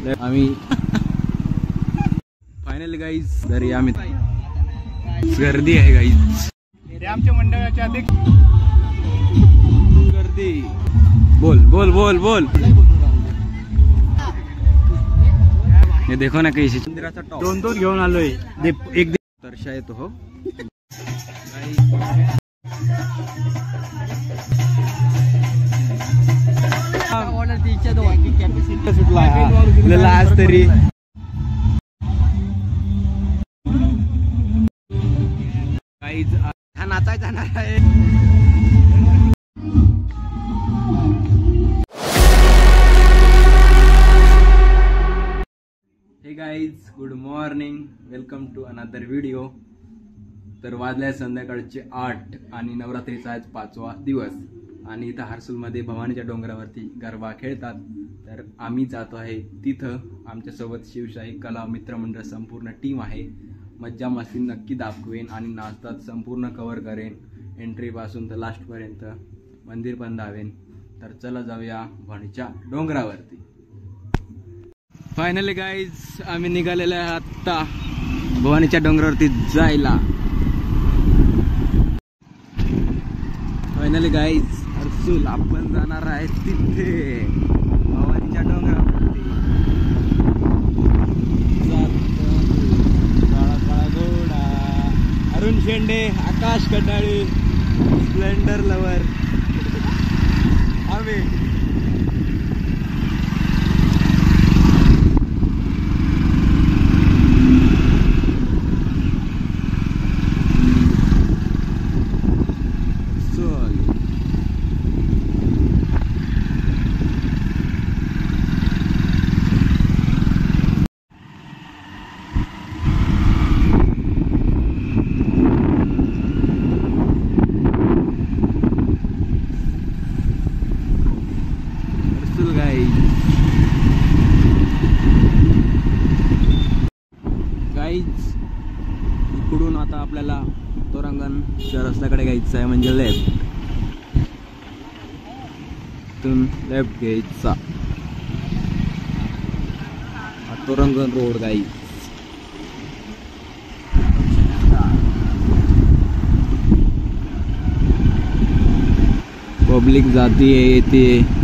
आम्ही final guys तरी आम्ही गर्दी आहे गाईज. आमच्या मंडळाच्या अध्यक्ष गर्दी. बोल बोल बोल बोल. हे देखो ना कैसी मंदिराचा टॉप. दोन घेऊन आलोय. एक दर्शा येतो हो. सुटला आज तरी काहीच हा नाचाय जाणार आहे. Hey guys good morning, welcome to another video. तर वाजल्या संध्याकाळचे 8 आणि नवरात्रीचा आज 5वा दिवस आणि इथं हर्सूलमध्ये भवानीच्या डोंगरावरती गरबा खेळतात. तर आम्ही जातो आहे तिथं. आमच्यासोबत शिवशाही कला मित्रमंडळ संपूर्ण टीम आहे. मज्जा मस्ती नक्की दाखवेन आणि नाचतात संपूर्ण कव्हर करेन. एंट्रीपासून तर लास्टपर्यंत मंदिर पण दावेन. तर चला जाऊया भवानीच्या डोंगरावरती. फायनली गाईज आम्ही निघालेलो आहे आत्ता भवानीच्या डोंगरावरती जायला. फायनली गाईज हर्सूल आपण जाणार आहे तिथे भवानीच्या डोंगरावरती. काळा काळा घोडा, अरुण शेंडे, आकाश कटाळे, स्प्लेंडर लवर आम्ही. इकडून आता आपल्याला तोरंगणच्या रस्त्याकडे घ्यायचं आहे, म्हणजे लेफ्ट. इथून लेफ्ट घ्यायचा. तोरंगण रोड गाईज. पब्लिक जाती है येते.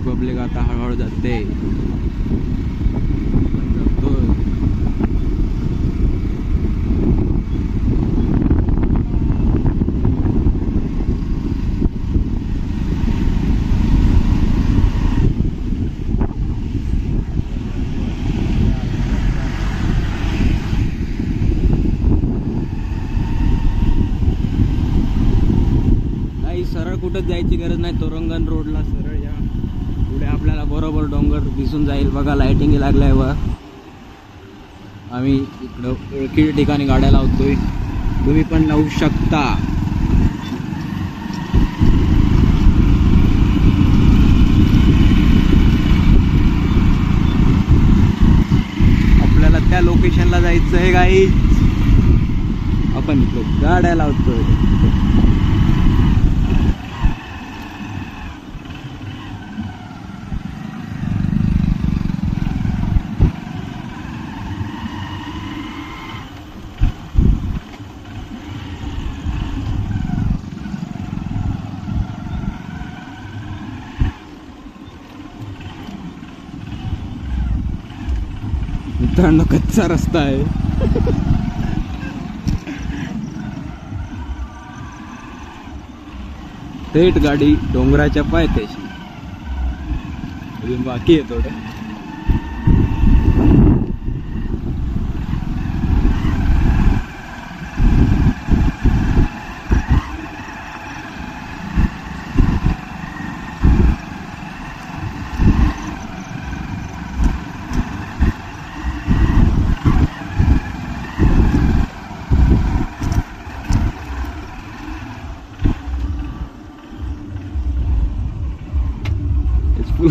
पब्लिक आता हळूहळू जाते. काही सरळ कुठं जायची गरज नाही. तोरंगण रोडला सरळ या. पुढे आपल्याला बरोबर डोंगर दिसून जाईल. बघा लाइटिंग लागलाय वर. आम्ही इकडं ओळखी ठिकाणी गाड्या लावतोय, तुम्ही पण लावू शकता. आपल्याला त्या लोकेशनला जायचं आहे गाईज. आपण इकडे गाड्या लावतोय. मित्रांनो कच्चा रस्ता आहे. थेट गाडी डोंगराच्या पायथ्याशी. अजून बाकी आहे थोडं.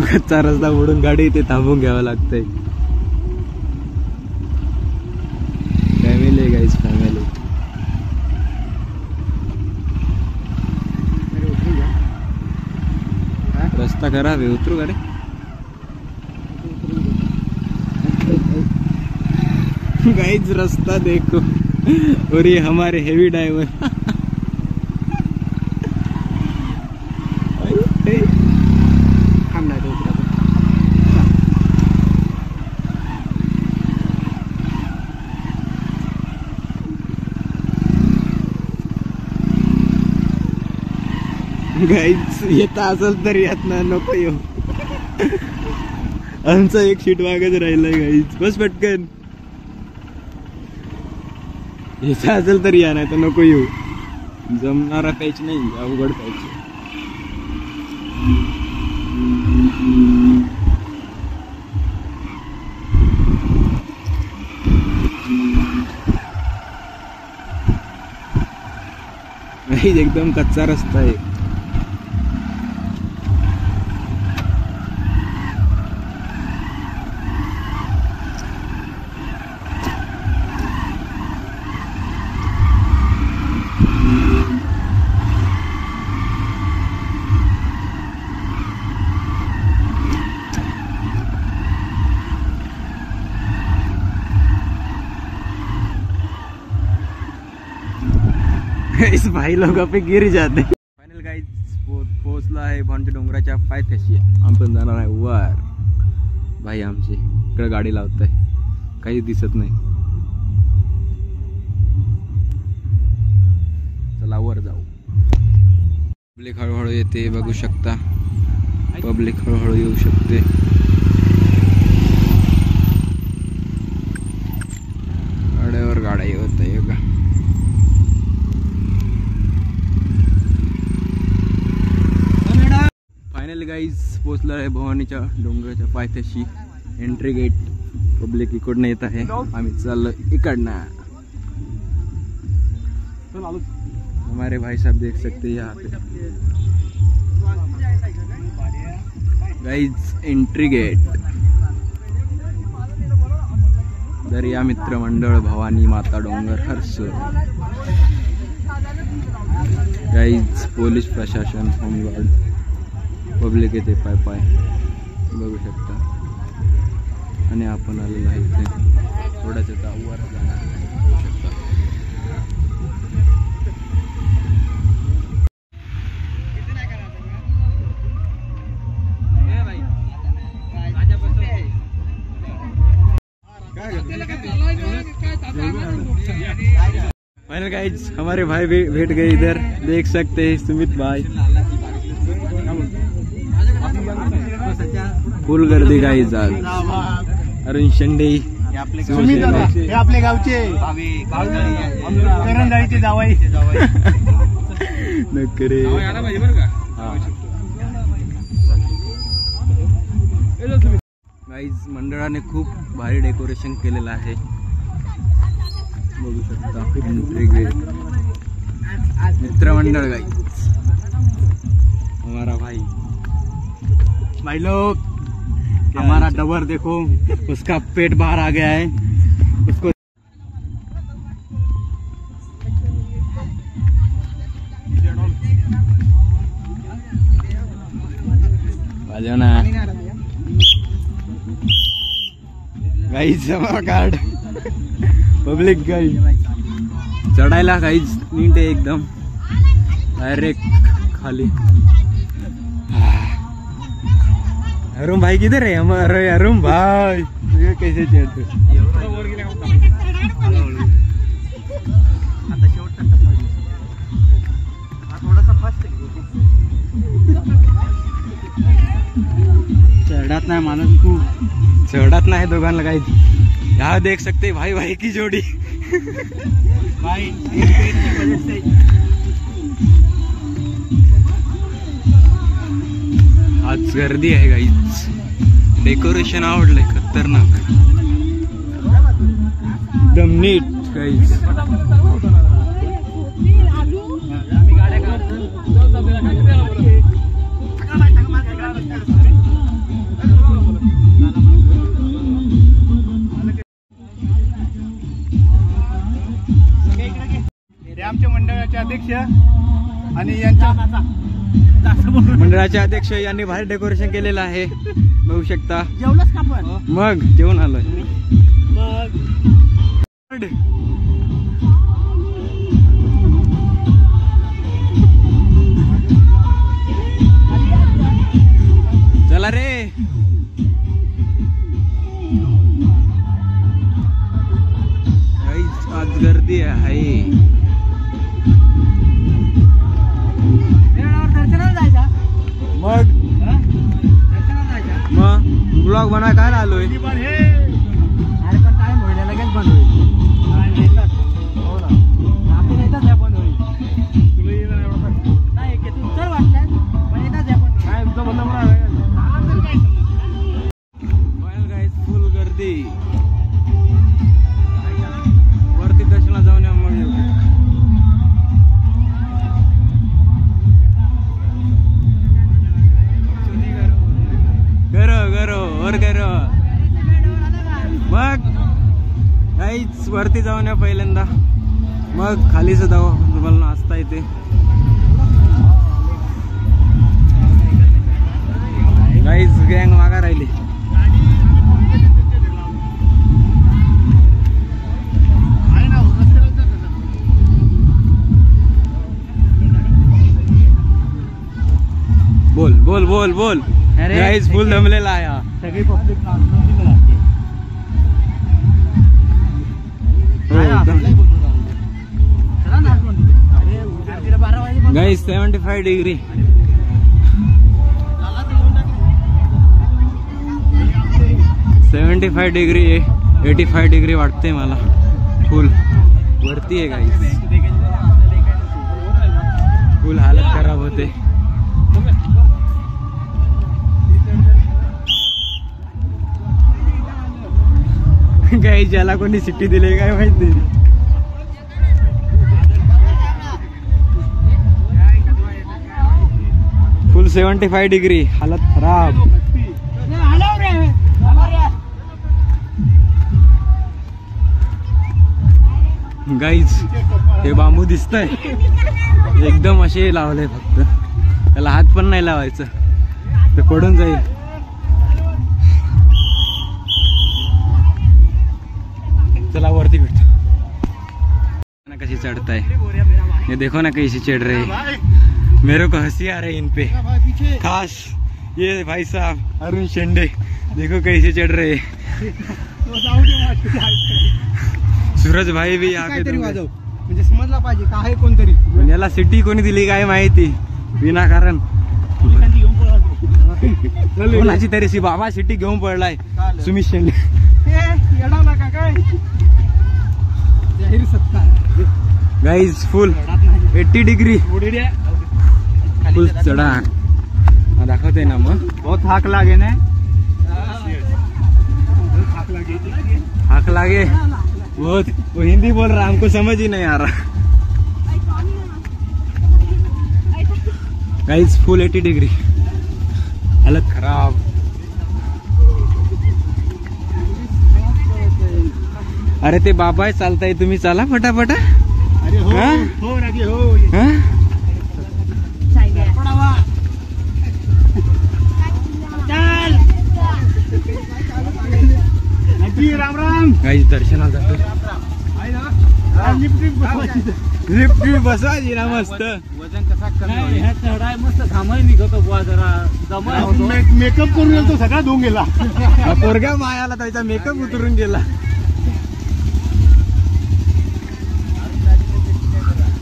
कच्चा रस्ता मोडून गाडी इथे थांबून घ्यावं लागतंय. फॅमिली आहे गाईज, फॅमिली. रस्ता खराब है, उतरू का रे? गाइस रास्ता देखो और ये हमारे हेवी ड्राइवर. गाईज येत असेल तर यात ना नको येऊ. आमचा एक शीट मागच राहिलाय गाईज. बस पटकन. येत असेल तर या, नाही तर नको येऊ. जमणारा पॅच नाही, अवघड पॅच. गाईज एकदम कच्चा रस्ता आहे. इस भाई लोगों पे गिर जाते. फायनल गाईज पोहोचला आहे भवानीच्या डोंगराच्या पायथ्याशी. आपण जाणार आहे वर. भाई आमची इकडे गाडी लावताय, काही दिसत नाही. चला वर जाऊ. पब्लिक हळूहळू येते, बघू शकता. पब्लिक हळूहळू येऊ शकते. गाड्यावर गाड्या येत आहे का. फायनल गाईज पोचला आहे भवानीच्या डोंगराच्या पायथ्याशी. Entry gate. पब्लिक इकडनं येत आहे, आम्ही चाललो इकडनं. हमारे भाई साहब देख सकते हैं यहाँ पे गाइज एंट्री गेट. दर्या मित्र मंडळ भवानी माता डोंगर हर्सुल. गाइज पोलीस प्रशासन, होमगार्ड, पब्लिक येते पाय पाय, बघू शकता. आणि आपण आलेलो आहे इथे. थोड्याच वर जाणार बघू शकता. फाइनल गाइज हमारे भाई भेट गए इधर, देख सकते हैं सुमित भाई. फुल गर्दी गाईज आज. अरुण शेंडे, हे आपले गावचे करंजाळीचे जावाई. नकरे गाईज. मंडळाने खूप भारी डेकोरेशन केलेलं आहे, बघू शकता. एंट्री गेट मित्रमंडळ गाईज. हमारा भाई लोग, हमारा डबर देखो, उसका पेट बाहर आ गया है. उसको ना गाईज. हमारा कार्ड पब्लिक गाईज. चढायला गाईज नीट आहे एकदम, डायरेक्ट खाली. अरुण भाई किधर है हमारे? अरुण भाई ये कैसे चढ़ते? चढ़ात नाही माणूस, तू चढ़ात नाही दोघांना काही. यहाँ देख सकते भाई भाई की जोड़ी. भाई आज गर्दी आहे गाईज. डेकोरेशन आवडलंय, खतरनाक एकदम नीट गाईज. मंडळाचे अध्यक्ष आणि यांच्या मंडळाचे अध्यक्ष यांनी भारी डेकोरेशन केलेलं आहे, बघू शकता. जेवलंच का पण? मग जेवण आलोय. चला रे. आज गर्दी आहे. मग ब्लॉग बनवाय काय आलोय. अरे पण टाइम होईल, लगेच बंद होईल. हो ना, आपण येतात आहे बंद होईल. तुला येणार नाही की तू चल वाटलं पण येतात आहे बंद. काय तुमचं बंद म्हणा. गाईस फुल गर्दी. वरती दर्शनाला जाऊन या मग येऊ. मग काहीच वरती जाऊन या पहिल्यांदा, मग खाली सुद्धा तुम्हाला नाचता येते. काहीच गँग मागा राहिली. बोल बोल बोल बोल. गाईज फुल दमलेला आहे हा. सगळी public guys 75 degree. 75 degree 85 degree वाटते मला. फुल वरती आहे गाईज. फुल हालत खराब होते. काही ज्याला कोणी सिटी दिली काय माहिती. फुल 75 डिग्री हालत खराब. गाईज हे बांबू दिसतंय एकदम असे लावले, फक्त त्याला हात पण नाही लावायचं, ते पडून जाईल. चला वरती भेटतो ना. कैसे चढ़ता है ये देखो ना, कैसे चढ़ रहे हैं. मेरे को हंसी आ रही है इन पे. खास ये भाई साहब अरुण शेंडे, देखो कैसे चढ़ रहे हैं. सूरज भाई भी आके म्हणजे समजला पाहिजे का आहे कोणतरी. याला सिटी कोणी दिली काय माहिती विनाकारण. कोणाची तरी सी बाबा सिटी घेऊन पडलाय. सुमित शेंडे येडावला का काय. जाहीर सत्कार. गाइस फुल 80 डिग्री फुल चढ़ा. दाखवते ना मग. बहुत हाक लागे ना. हाक लागे बहुत. वो हिंदी बोल रहा, हमको समझ ही नहीं आ रहा. गाइस फुल 80 डिग्री हालत खराब. अरे ते बाबा चालताय, तुम्ही चला फटाफटा. अरे हो हाँ? हो रागे हो. हाँ? चल आजी राम राम. गाइस दर्शनाला जातो. लिफ्ट बसवायची ना मस्त. वजन कसा कमी चढाय मस्त थांबाय निघतो बुवा जरा. मेकअप करून गेलो तो सगळा धुवून गेला. पोरगा मायाला त्याचा मेकअप उतरून गेला.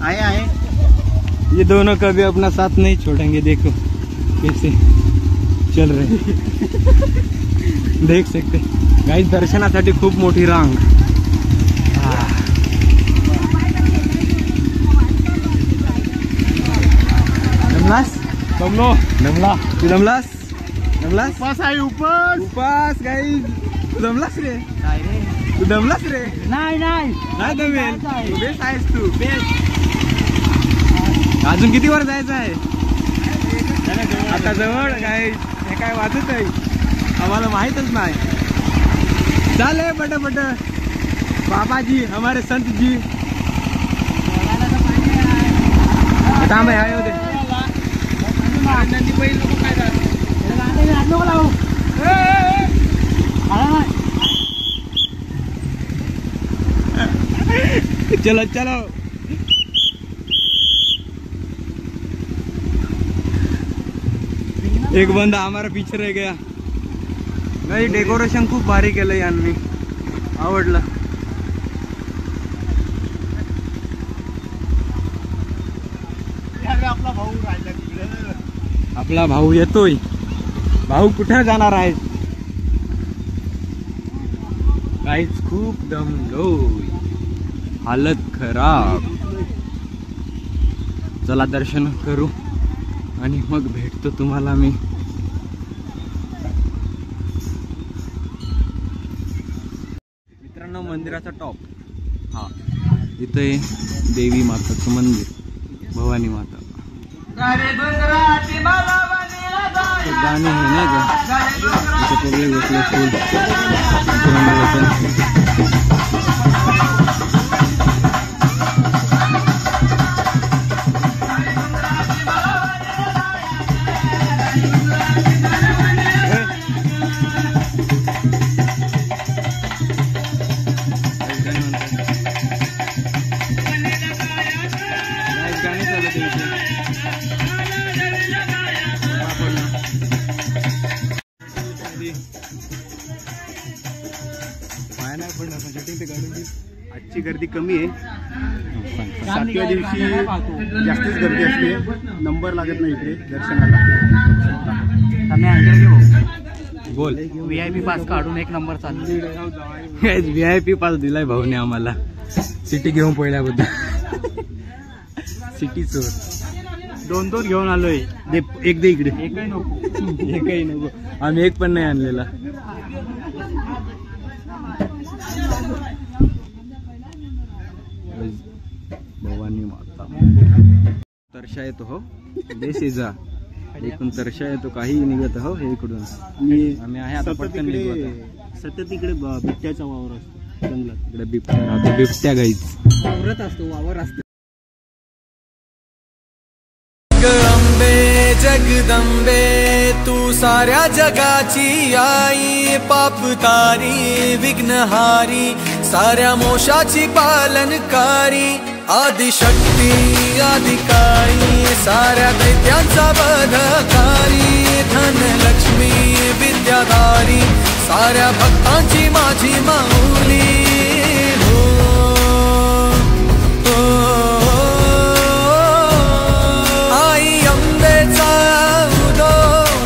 आहे ये दोनों कभी अपना साथ नहीं छोड़ेंगे. देखो कैसे चल रहे. देख सकते गाइस दर्शनासाठी खूप मोठी रांग. दमलास दमलो. दमला तू दमलास. दमलास उपास आहे उपास. उपास गाइस. तू दमलास रे. तू दमलास रे. नाही नाही नाही दमेल. बेस्ट आहेस तू. बेस्ट. अजून किती वर जायचं आहे. आता जवळ गाइस. हे काय वाजत आहे आम्हाला माहितच नाही. चाले पट बाबा जी हमारे संत जी. थांब आहे होते चलो चलो एक बंदा हमारा पीछे रह गया. नाही डेकोरेशन खूप भारी केलं यांनी, आवडलं. आपला भाऊ येतोय. भाऊ कुठे जाणार आहे? काहीच खूप दमलोय, हालत खराब. चला दर्शन करू आणि मग भेटतो तुम्हाला मी. मित्रांनो मंदिराचा टॉप हा, इथे देवी माताचं मंदिर, भवानी माता. गाणे आहे नाही का, इथे पब्लिक बसले फुल. आजची गर्दी कमी आहे. 7व्या दिवशी जास्तच गर्दी असते, नंबर लागत नाही इकडे दर्शनाला. बोल. VIP पास काढून एक नंबर चालू. VIP पास दिलाय भाऊने आम्हाला सिटी घेऊन पहिल्याबद्दल. सिटी चोर 2-2 घेऊन आलोय. एक दे इकडे. एकही नको. आम्ही एक पण नाही आणलेला. भवानी माता तरशा येतो हो, देशी जा एकूण तरशा येतो, काही निघत हो हे इकडून. आम्ही आहे आता पटकन निघतो. सतत इकडे बिबट्याचा वावर असतो जंगलात. इकडे बिबट्या राहतो, बिबट्या गाईच वावरत असतो, वावर असतो. अंबे जगदंबे तू साऱ्या जगाची आई, पापतारी विघ्नहारी साऱ्या मोशाची पालनकारी, आदिशक्ती आदिकाई साऱ्या दैत्यांचा वधकारी, धनलक्ष्मी विद्याधारी साऱ्या भक्तांची माझी माऊली.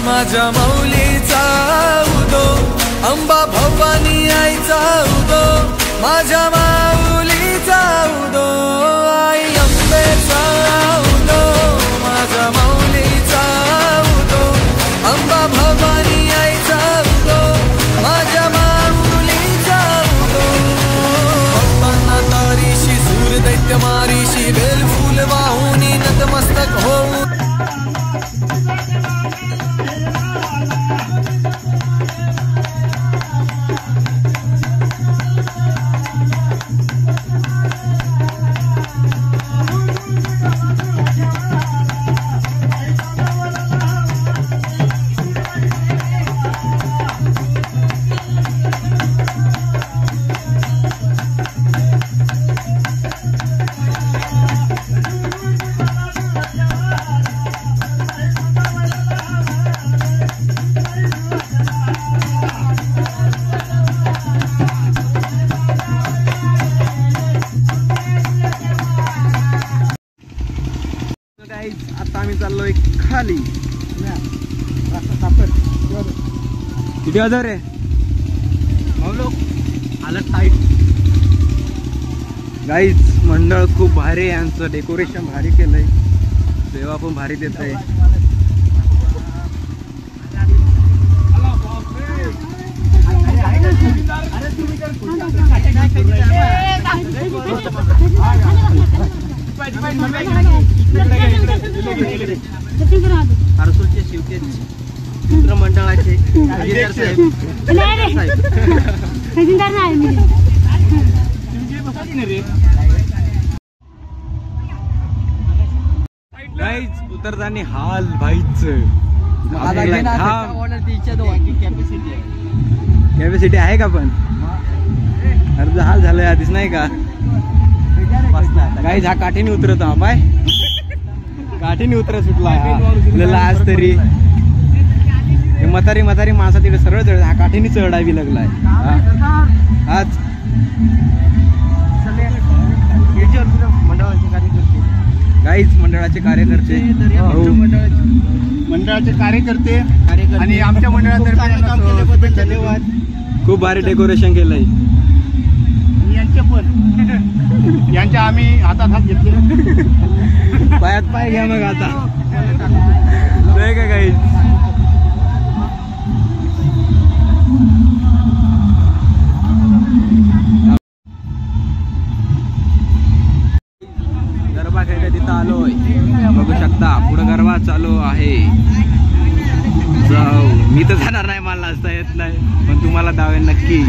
माझ्या माऊलीचा उदो, अंबा भवानी आईचा उदो, माझ्या माऊलीचा उदो. आई अंबेचा उदो, माझ्या माऊलीचा उदो, अंबा भवानी आईचा उदो, माझ्या माऊलीचा उदो. भक्तांना तारीशी सूर दैत्य मारीशी, बेल फूल वाहुनी नतमस्तक होऊन. आता आम्ही चाललोय खाली. किती हजार आहे हालत टाईट. गाईज मंडळ खूप भारी आहे, यांचं डेकोरेशन भारी केलंय, सेवा पण भारी देत आहे. हरसूलचे शिवके मित्र मंडळाचे काहीच उतरताना हाल भाईच कॅपॅसिटी आहे का पण अर्ध हाल झालंय आधीच नाही का काही हा काठीने उतरत हा पाय काठीने उतरत सुटला आज तरी म्हातारी माणसा तिकडे सरळ चढ हा काठीने चढावी लागलाय आज काहीच मंडळाचे कार्यकर्ते मंडळाचे कार्यकर्ते आणि आमच्या मंडळातर्फे धन्यवाद. खूप भारी डेकोरेशन केलंय यांचे पण यांच्या आम्ही हातात हात घेतले पायात पाय घ्या मग आता नाही का काही गरबा खेळायला तिथं आलोय बघू शकता पुढे गरबा चालू आहे जाऊ मी तर जाणार नाही मला नाचता येत नाही पण तुम्हाला दावेन नक्की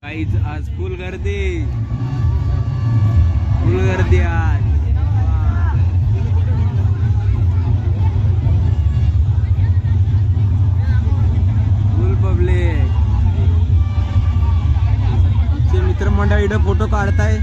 गाईज आज फुल गर्दी आज फुल पब्लिक मित्रमंडळ इकडे फोटो काढताय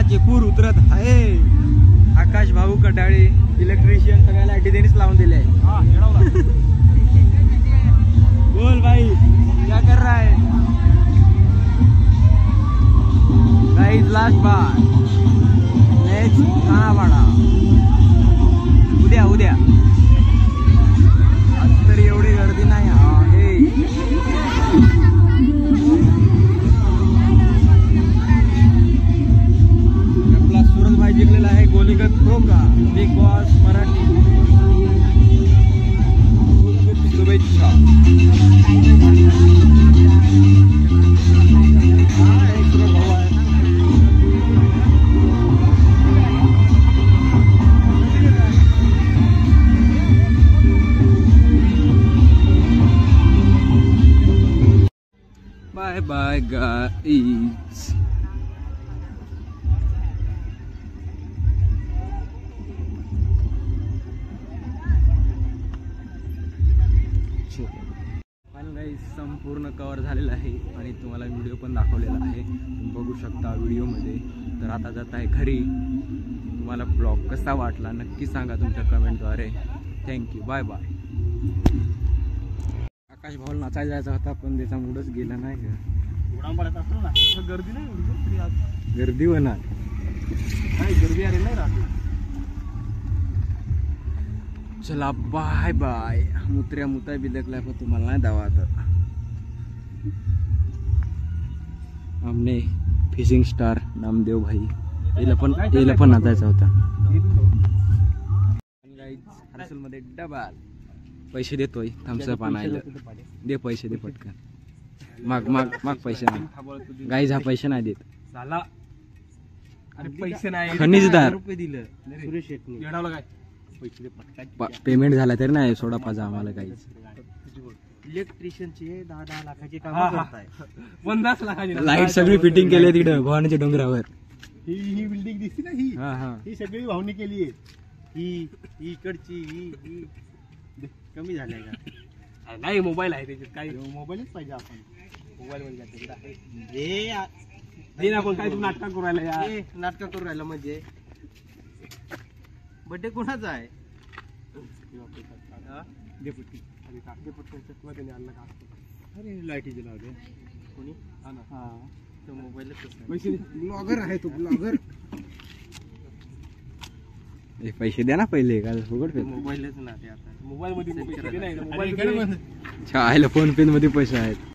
पावसाचे पूर उतरत आहे. आकाश भाऊ कटाळे इलेक्ट्रिशियन सगळ्याला डिझाईन्स लावून दिले आहे. बोल भाई क्या कर रहा है गाइस. लास्ट बार नेक्स्ट खानापाडा उद्या आज तरी एवढी गर्दी नाही आहे. आपला सूरजभाई जिंकलेला आहे गोलीगत प्रो का बिग बॉस मराठी. शुभेच्छा. Bye bye guys. Final guys संपूर्ण कव्हर झालेला आहे आणि तुम्हाला व्हिडिओ पण दाखवलेला आहे. तुम्ही बघू शकता व्हिडिओमध्ये. तर आता जात आहे घरी. तुम्हाला ब्लॉग कसा वाटला नक्की सांगा तुमच्या कमेंटद्वारे. थँक्यू. Bye bye. आकाश भाऊला नाचायला जायचा होता पण त्याचा मूडच गेला नाही का. गर्दी नाही गर्दी होणार. गर्दी अरे नाही राहते. चला बाय बाय. मुत्या बिलकला पण तुम्हाला नाही दावा आता. आमने फिशिंग स्टार नामदेव भाई याला पण नाचायचा होता. हर्सुल मध्ये डबल पैसे देतोय. थम्सअप आणायला दे. पैसे दे पटकन. माग पैसे नाही गाईज. हा पैसे नाही देत. झाला अरे पैसे नाही. खनिजदार रुपये दिलं सुरेश शेट्टी येडावला काय पैसे दे पटकन. पेमेंट झाला तरी नाही सोडा पाजा आम्हाला काहीच. इलेक्ट्रिशियनचे 10 लाखाची काम करताय. 50 लाखाची लाईट सगळी फिटिंग केली तिकडं भवानीच्या डोंगरावर. ही बिल्डिंग दिसती ना ही हा ही सगळी भावनी केली आहे. ही इकडची ही कमी झाल्या का. नाही मोबाईल आहे त्याच्यात. काही मोबाईलच पाहिजे. आपण मोबाईल मध्ये आपण काय तू नाटक करू राहिला यार. नाटक करू राहिला म्हणजे बर्थडे कोणाचा आहे. अरे लाईटीचे लावले कोणी. हा तो मोबाईलच ब्लॉगर आहे तो. ब्लॉगर पैसे द्या ना पहिले का फुकट. मोबाईलच ना ते आता मोबाईल मध्ये. फोन पे मध्ये पैसे आहेत.